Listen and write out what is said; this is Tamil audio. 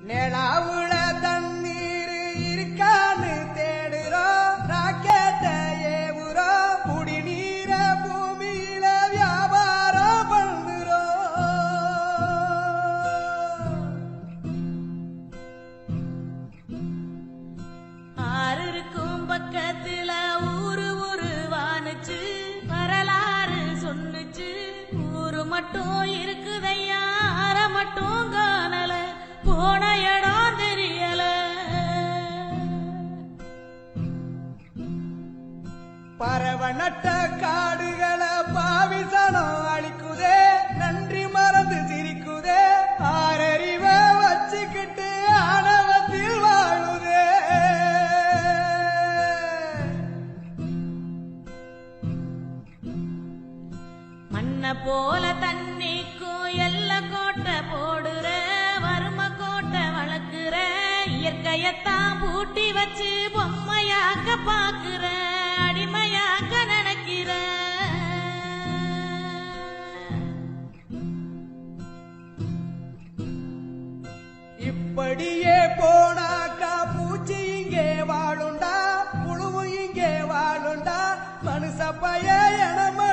நிலாவுல தண்ணீர் இருக்கான்னு தேடுறோம், ராக்கெட்ட ஏவுறோம், குடிநீர பூமியில வியாபாரம் பண்ணுறோம். ஆறு இருக்கும் பக்கத்துல ஊரு வானுச்சு, வரலாறு சொன்னுச்சு. ஊரு மட்டும் இருக்குதையா, ஆற மட்டும் காணல, போன இடம் தெரியல. பறவை நட்ட காடுகளை பாவிசனம் அழிக்குதே, நன்றி மறந்து சிரிக்குதே, ஆறறிவ வச்சுக்கிட்டு ஆணவத்தில் வாழுதே. மண்ண போல தண்ணிக்கும் எல்ல கோட்டை போடுற, வறும கோட்டை வளர்க்குற, இயற்கையத்தான் பூட்டி வச்சு பொம்மையாக்க பாக்குற, அடிமையாக்க நினைக்கிற. இப்படியே போனாக்கா பூச்சி இங்கே வாழுண்டா, புழுவும் இங்கே வாழுண்டா, மனுஷ பய எனம